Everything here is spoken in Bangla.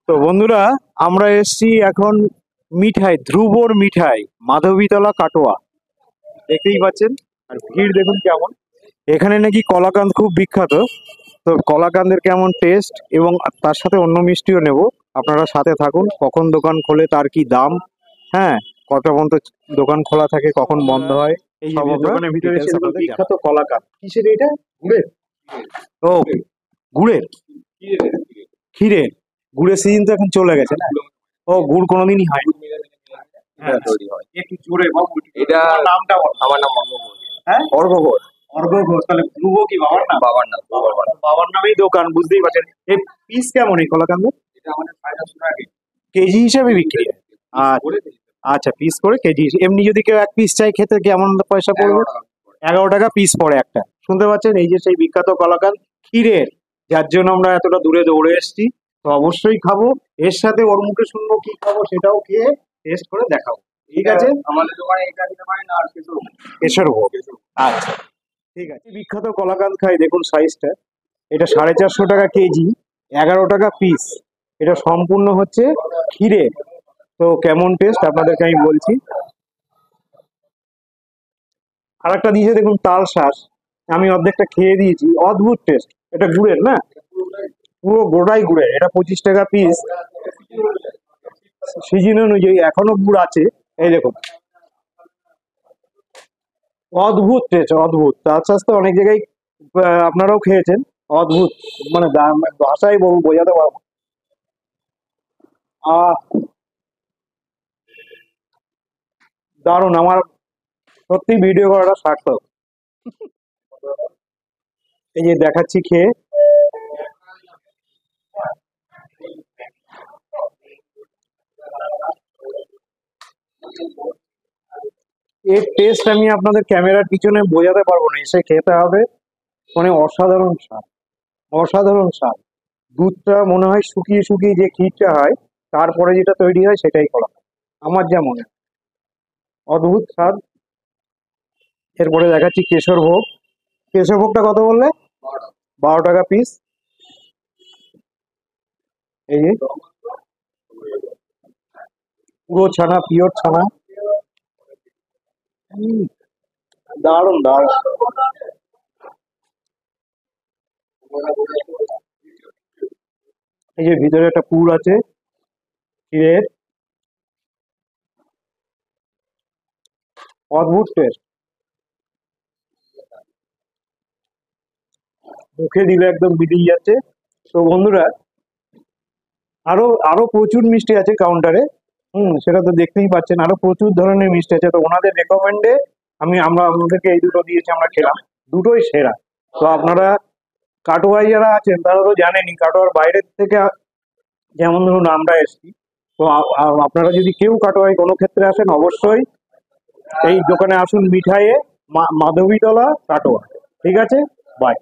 তো বন্ধুরা, আমরা এসছি এখন মিঠাই, ধ্রুবর মিঠাই, মাধবীতলা কাটোয়া। দেখতেই পাচ্ছেন, আর ভিড় দেখুন কেমন। এখানে নাকি কলাকাঁদ খুব বিখ্যাত। তো কলাকাঁদের কেমন টেস্ট এবং তার সাথে অন্য মিষ্টিও নেব। আপনারা সাথে থাকুন। কখন দোকান খোলে, তার কি দাম, হ্যাঁ, কত পর্যন্ত দোকান খোলা থাকে, কখন বন্ধ হয়, এই সব দোকানের ভিতরে ছিল বিখ্যাত কলাকাঁদ। কিসের এটা? গুড়ের? ও, গুড়ের, ক্ষীরের। গুড়ের সিজন তো এখন চলে গেছে না? ও, গুড় কোনোদিনই হয় হ্যাঁ তৈরি হয়। একটু জোরে বল। এটা তোমার নামটা বল। আমার নাম অর্ঘ্য ঘোষ। হ্যাঁ, অর্ঘ্য ঘোষ। অর্ঘ্য ঘোষ। তাহলে ধ্রুব কি বাবার নাম? বাবার নাম বাবার নাম। বাবার নামেই দোকান, বুঝতেই পারছেন। এই পিস কেমন এই কলাকান্দ? এটা আমাদের 450 টাকা কেজি হিসাবে বিক্রি হয়? আচ্ছা, পিস করে কেজি এমনি যদি কেউ এক পিস চাই খেতে কেমন পয়সা পড়বে? 11 টাকা পিস পড়ে একটা। শুনতে পাচ্ছেন, এই যে সেই বিখ্যাত কলাকান্দ ক্ষীরের, যার জন্য আমরা এতটা দূরে দৌড়ে এসেছি। তো অবশ্যই খাবো। এর সাথে ওর মুখে শুনবো কি খাবো, সেটাও খেয়ে টেস্ট করে দেখাবো। ঠিক আছে? আমাদের দোকানে এটা দিতে পারেন আর কিছু কেশরভোগ। আচ্ছা, ঠিক আছে। বিখ্যাত কলাকান্দ খাই, দেখুন সাইজটা। এটা 450 টাকা কেজি, 11 টাকা পিস। এটা সম্পূর্ণ হচ্ছে ক্ষীরে। তো কেমন টেস্ট আপনাদেরকে আমি বলছি। আর একটা দিয়েছে দেখুন, তাল শাঁস। আমি অর্ধেকটা খেয়ে দিয়েছি, অদ্ভুত টেস্ট। এটা গুড়ের না? পুরো গোড়াই গুড়ের। এটা 25 টাকা পিস। সিজন অনুযায়ী এখনো গুড় আছে, এই দেখুন। অদ্ভুত টেস্ট, অদ্ভুত। তার সাথে অনেক জায়গায় আপনারাও খেয়েছেন। অদ্ভুত, মানে ভাষায় বোঝাতে পারবো। আহ, দারুণ। আমার সত্যি ভিডিও করাটা সার্থক। এই যে দেখাচ্ছি খেয়ে। এর টেস্ট আমি আপনাদের ক্যামেরার পিছনে বোঝাতে পারবো না, এসে খেতে হবে। মানে অসাধারণ স্বাদ, অসাধারণ স্বাদ। দুধটা মনে হয় শুকিয়ে শুকিয়ে যে ক্ষীরটা হয়, তারপরে যেটা তৈরি হয় সেটাই করা হয়, আমার যা মনে হয়। অদ্ভুত স্বাদ। এরপরে দেখাচ্ছি কেশরভোগ। কেশরভোগটা কত বললে? 12 টাকা পিস। এই যে পুরো ছানা, পিওর ছানা। উম, দারুণ দারুণ। এই যে ভিতরে একটা পুর আছে ক্ষীরের, অদ্ভুত টেস্ট। মুখে দিলে একদম মিলিয়ে যাচ্ছে। তো বন্ধুরা, আরো আরো প্রচুর মিষ্টি আছে কাউন্টারে। সেটা তো দেখতেই পাচ্ছেন, আরো প্রচুর ধরনের মিষ্টি আছে। তো ওনাদের রেকমেন্ডে আমরা আপনাদেরকে এই দুটো দিয়েছি, আমরা খেলাম। দুটোই সেরা। তো আপনারা কাটোয়ায় যারা আছেন তারা তো জানেনই, কাটোয়ার বাইরের থেকে যেমন ধরুন আমরা এসেছি। তো আপনারা যদি কেউ কাটোয়ায় কোনো ক্ষেত্রে আসেন, অবশ্যই এই দোকানে আসুন, মিঠাইয়ে, মাধবীতলা কাটোয়া। ঠিক আছে, বাই।